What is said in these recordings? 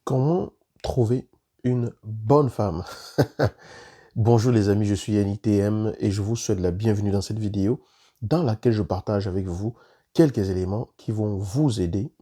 Comment trouver une bonne femme? Bonjour les amis, je suis Yannick TM et je vous souhaite la bienvenue dans cette vidéo dans laquelle je partage avec vous quelques éléments qui vont vous aider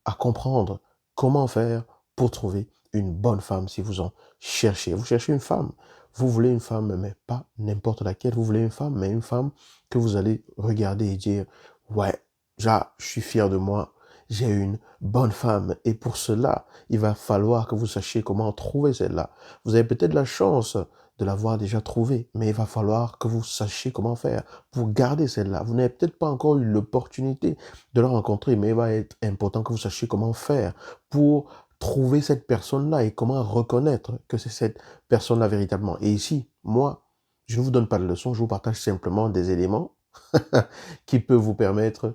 à comprendre comment faire pour trouver une bonne femme si vous en cherchez. Vous cherchez une femme, vous voulez une femme, mais pas n'importe laquelle. Vous voulez une femme, mais une femme que vous allez regarder et dire, ouais, je suis fier de moi, j'ai une bonne femme. Et pour cela, il va falloir que vous sachiez comment trouver celle-là. Vous avez peut-être la chance de l'avoir déjà trouvée, mais il va falloir que vous sachiez comment faire pour garder celle-là. Vous n'avez peut-être pas encore eu l'opportunité de la rencontrer, mais il va être important que vous sachiez comment faire pour trouver cette personne-là et comment reconnaître que c'est cette personne-là véritablement. Et ici, moi, je ne vous donne pas de leçon, je vous partage simplement des éléments qui peuvent vous permettre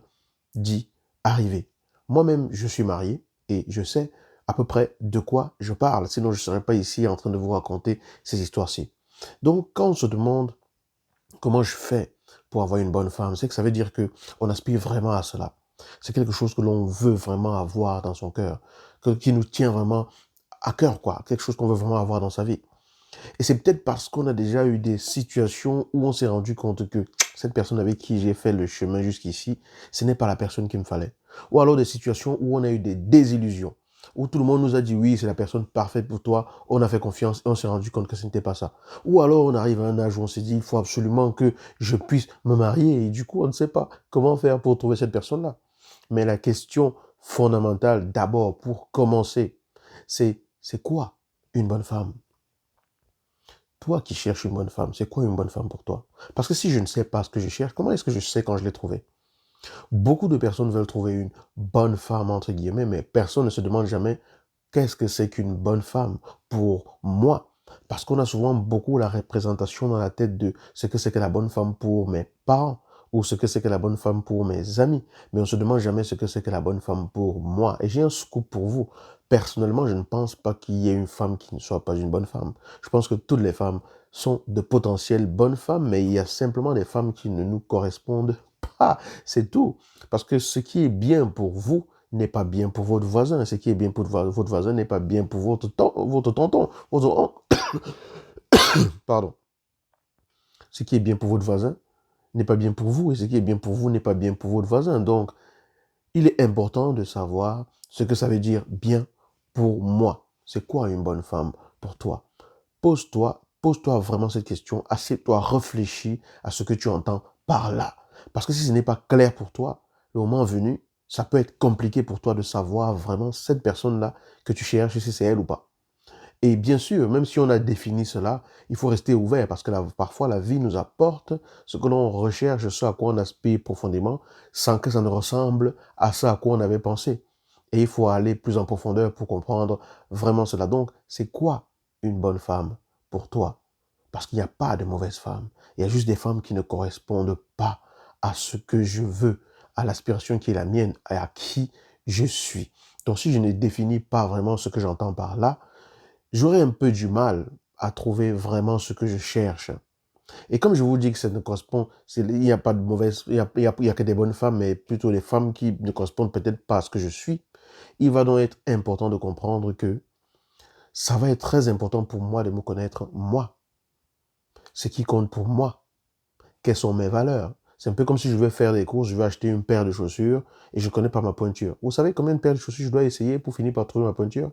d'y arriver. Moi-même, je suis marié et je sais à peu près de quoi je parle, sinon je ne serais pas ici en train de vous raconter ces histoires-ci. Donc, quand on se demande comment je fais pour avoir une bonne femme, c'est que ça veut dire que on aspire vraiment à cela. C'est quelque chose que l'on veut vraiment avoir dans son cœur, qui nous tient vraiment à cœur, quoi. Quelque chose qu'on veut vraiment avoir dans sa vie. Et c'est peut-être parce qu'on a déjà eu des situations où on s'est rendu compte que cette personne avec qui j'ai fait le chemin jusqu'ici, ce n'est pas la personne qu'il me fallait. Ou alors des situations où on a eu des désillusions, où tout le monde nous a dit oui, c'est la personne parfaite pour toi, on a fait confiance et on s'est rendu compte que ce n'était pas ça. Ou alors on arrive à un âge où on s'est dit il faut absolument que je puisse me marier et du coup on ne sait pas comment faire pour trouver cette personne-là. Mais la question fondamentale d'abord pour commencer, c'est quoi une bonne femme? Toi qui cherches une bonne femme, c'est quoi une bonne femme pour toi? Parce que si je ne sais pas ce que je cherche, comment est-ce que je sais quand je l'ai trouvé? Beaucoup de personnes veulent trouver une bonne femme, entre guillemets, mais personne ne se demande jamais qu'est-ce que c'est qu'une bonne femme pour moi. Parce qu'on a souvent beaucoup la représentation dans la tête de ce que c'est que la bonne femme pour mes parents ou ce que c'est que la bonne femme pour mes amis. Mais on ne se demande jamais ce que c'est que la bonne femme pour moi. Et j'ai un scoop pour vous. Personnellement, je ne pense pas qu'il y ait une femme qui ne soit pas une bonne femme. Je pense que toutes les femmes sont de potentielles bonnes femmes, mais il y a simplement des femmes qui ne nous correspondent pas. C'est tout. Parce que ce qui est bien pour vous n'est pas bien pour votre voisin. Ce qui est bien pour votre voisin n'est pas bien pour votre tonton, pardon. Ce qui est bien pour votre voisin n'est pas bien pour vous et ce qui est bien pour vous n'est pas bien pour votre voisin. Donc, il est important de savoir ce que ça veut dire bien pour moi. C'est quoi une bonne femme pour toi? Pose-toi vraiment cette question, assieds-toi, réfléchis à ce que tu entends par là. Parce que si ce n'est pas clair pour toi, le moment venu, ça peut être compliqué pour toi de savoir vraiment cette personne-là que tu cherches, si c'est elle ou pas. Et bien sûr, même si on a défini cela, il faut rester ouvert parce que parfois la vie nous apporte ce que l'on recherche, ce à quoi on aspire profondément, sans que ça ne ressemble à ce à quoi on avait pensé. Et il faut aller plus en profondeur pour comprendre vraiment cela. Donc, c'est quoi une bonne femme pour toi? Parce qu'il n'y a pas de mauvaise femme. Il y a juste des femmes qui ne correspondent pas à ce que je veux, à l'aspiration qui est la mienne, et à qui je suis. Donc, si je ne définis pas vraiment ce que j'entends par là, j'aurais un peu du mal à trouver vraiment ce que je cherche. Et comme je vous dis que ça ne correspond, il n'y a pas de mauvaise, il y a que des bonnes femmes, mais plutôt des femmes qui ne correspondent peut-être pas à ce que je suis, il va donc être important de comprendre que ça va être très important pour moi de me connaître moi, ce qui compte pour moi, quelles sont mes valeurs. C'est un peu comme si je vais faire des courses, je vais acheter une paire de chaussures et je ne connais pas ma pointure. Vous savez combien de paires de chaussures je dois essayer pour finir par trouver ma pointure?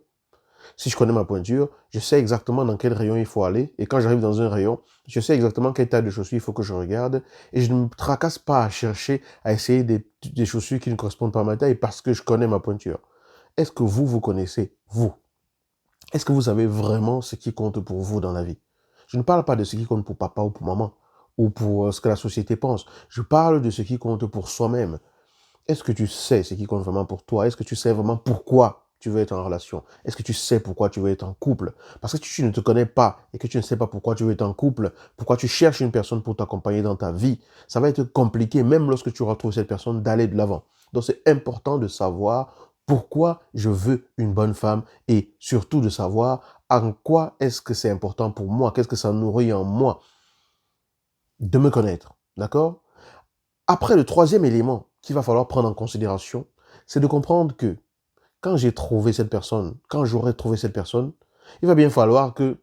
Si je connais ma pointure, je sais exactement dans quel rayon il faut aller. Et quand j'arrive dans un rayon, je sais exactement quelle taille de chaussures il faut que je regarde. Et je ne me tracasse pas à chercher, à essayer des chaussures qui ne correspondent pas à ma taille parce que je connais ma pointure. Est-ce que vous connaissez, vous? Est-ce que vous savez vraiment ce qui compte pour vous dans la vie? Je ne parle pas de ce qui compte pour papa ou pour maman, ou pour ce que la société pense. Je parle de ce qui compte pour soi-même. Est-ce que tu sais ce qui compte vraiment pour toi? Est-ce que tu sais vraiment pourquoi tu veux être en relation? Est-ce que tu sais pourquoi tu veux être en couple? Parce que si tu ne te connais pas et que tu ne sais pas pourquoi tu veux être en couple, pourquoi tu cherches une personne pour t'accompagner dans ta vie, ça va être compliqué, même lorsque tu retrouves cette personne, d'aller de l'avant. Donc c'est important de savoir pourquoi je veux une bonne femme et surtout de savoir en quoi est-ce que c'est important pour moi, qu'est-ce que ça nourrit en moi de me connaître. D'accord? Après, le troisième élément qu'il va falloir prendre en considération, c'est de comprendre que quand j'ai trouvé cette personne, quand j'aurai trouvé cette personne, il va bien falloir que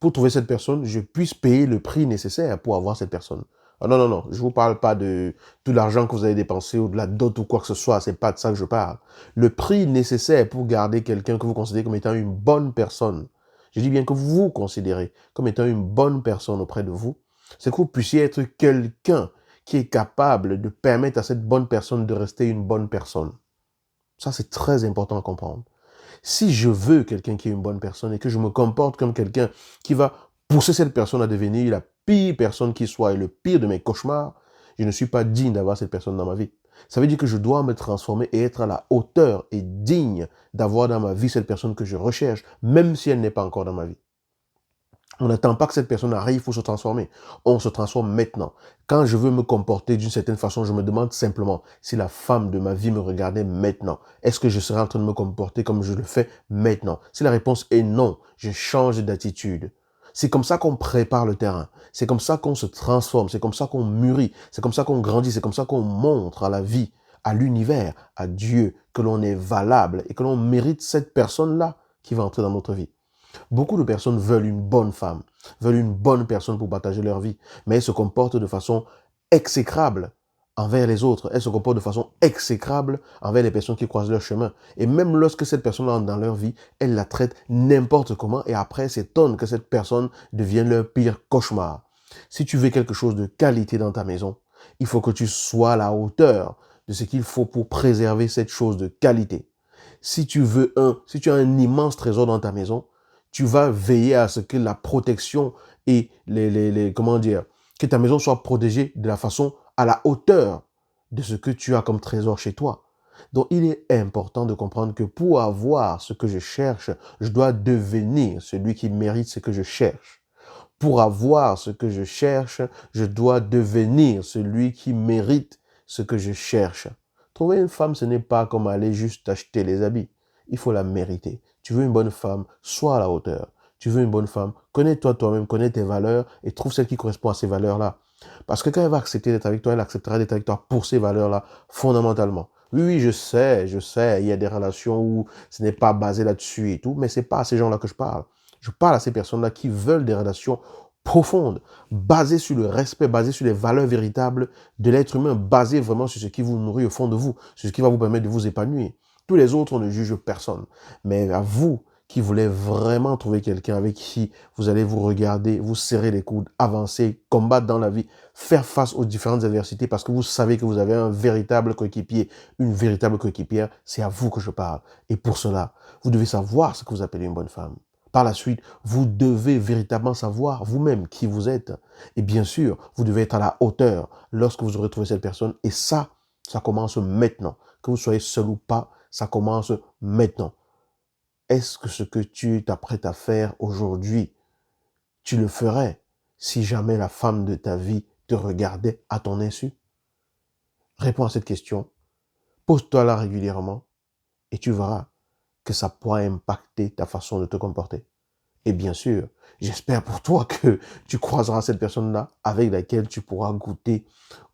pour trouver cette personne, je puisse payer le prix nécessaire pour avoir cette personne. Ah non, non, non, je ne vous parle pas de tout l'argent que vous avez dépensé ou de la dot ou quoi que ce soit, c'est pas de ça que je parle. Le prix nécessaire pour garder quelqu'un que vous considérez comme étant une bonne personne, je dis bien que vous considérez comme étant une bonne personne auprès de vous, c'est que vous puissiez être quelqu'un qui est capable de permettre à cette bonne personne de rester une bonne personne. Ça, c'est très important à comprendre. Si je veux quelqu'un qui est une bonne personne et que je me comporte comme quelqu'un qui va pousser cette personne à devenir la pire personne qui soit et le pire de mes cauchemars, je ne suis pas digne d'avoir cette personne dans ma vie. Ça veut dire que je dois me transformer et être à la hauteur et digne d'avoir dans ma vie cette personne que je recherche, même si elle n'est pas encore dans ma vie. On n'attend pas que cette personne arrive pour se transformer. On se transforme maintenant. Quand je veux me comporter d'une certaine façon, je me demande simplement si la femme de ma vie me regardait maintenant. Est-ce que je serais en train de me comporter comme je le fais maintenant? Si la réponse est non, je change d'attitude. C'est comme ça qu'on prépare le terrain. C'est comme ça qu'on se transforme. C'est comme ça qu'on mûrit. C'est comme ça qu'on grandit. C'est comme ça qu'on montre à la vie, à l'univers, à Dieu, que l'on est valable et que l'on mérite cette personne-là qui va entrer dans notre vie. Beaucoup de personnes veulent une bonne femme, veulent une bonne personne pour partager leur vie, mais elles se comportent de façon exécrable envers les autres. Elles se comportent de façon exécrable envers les personnes qui croisent leur chemin. Et même lorsque cette personne entre dans leur vie, elles la traitent n'importe comment et après s'étonnent que cette personne devienne leur pire cauchemar. Si tu veux quelque chose de qualité dans ta maison, il faut que tu sois à la hauteur de ce qu'il faut pour préserver cette chose de qualité. Si tu as un immense trésor dans ta maison, tu vas veiller à ce que la protection et comment dire, que ta maison soit protégée de la façon à la hauteur de ce que tu as comme trésor chez toi. Donc, il est important de comprendre que pour avoir ce que je cherche, je dois devenir celui qui mérite ce que je cherche. Pour avoir ce que je cherche, je dois devenir celui qui mérite ce que je cherche. Trouver une femme, ce n'est pas comme aller juste acheter les habits. Il faut la mériter. Tu veux une bonne femme, sois à la hauteur. Tu veux une bonne femme, connais-toi toi-même, connais tes valeurs et trouve celle qui correspond à ces valeurs-là. Parce que quand elle va accepter d'être avec toi, elle acceptera d'être avec toi pour ces valeurs-là, fondamentalement. Oui, oui, je sais, il y a des relations où ce n'est pas basé là-dessus et tout, mais c'est pas à ces gens-là que je parle. Je parle à ces personnes-là qui veulent des relations profondes, basées sur le respect, basées sur les valeurs véritables de l'être humain, basées vraiment sur ce qui vous nourrit au fond de vous, sur ce qui va vous permettre de vous épanouir. Tous les autres, on ne juge personne. Mais à vous qui voulez vraiment trouver quelqu'un avec qui vous allez vous regarder, vous serrer les coudes, avancer, combattre dans la vie, faire face aux différentes adversités parce que vous savez que vous avez un véritable coéquipier, une véritable coéquipière, c'est à vous que je parle. Et pour cela, vous devez savoir ce que vous appelez une bonne femme. Par la suite, vous devez véritablement savoir vous-même qui vous êtes. Et bien sûr, vous devez être à la hauteur lorsque vous aurez trouvé cette personne. Et ça commence maintenant. Que vous soyez seul ou pas, ça commence maintenant. Est-ce que ce que tu t'apprêtes à faire aujourd'hui, tu le ferais si jamais la femme de ta vie te regardait à ton insu? Réponds à cette question, pose-toi-la régulièrement et tu verras que ça pourra impacter ta façon de te comporter. Et bien sûr, j'espère pour toi que tu croiseras cette personne-là avec laquelle tu pourras goûter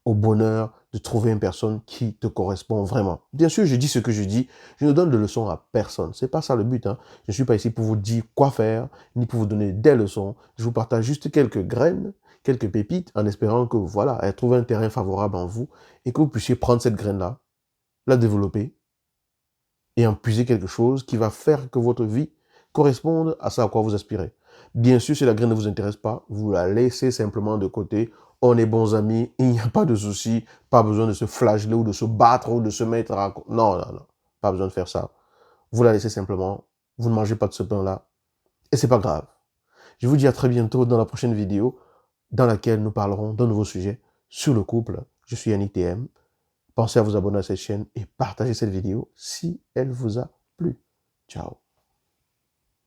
au bonheur de trouver une personne qui te correspond vraiment. Bien sûr, je dis ce que je dis. Je ne donne de leçons à personne. C'est pas ça le but. Je ne suis pas ici pour vous dire quoi faire, ni pour vous donner des leçons. Je vous partage juste quelques graines, quelques pépites, en espérant que, voilà, elle trouve un terrain favorable en vous et que vous puissiez prendre cette graine-là, la développer et en puiser quelque chose qui va faire que votre vie corresponde à ça à quoi vous aspirez. Bien sûr, si la graine ne vous intéresse pas, vous la laissez simplement de côté. On est bons amis, il n'y a pas de souci, pas besoin de se flageller ou de se battre ou de se mettre à... Non, non, non, pas besoin de faire ça. Vous la laissez simplement, vous ne mangez pas de ce pain-là et c'est pas grave. Je vous dis à très bientôt dans la prochaine vidéo dans laquelle nous parlerons d'un nouveau sujet sur le couple. Je suis Yannick TM. Pensez à vous abonner à cette chaîne et partager cette vidéo si elle vous a plu. Ciao.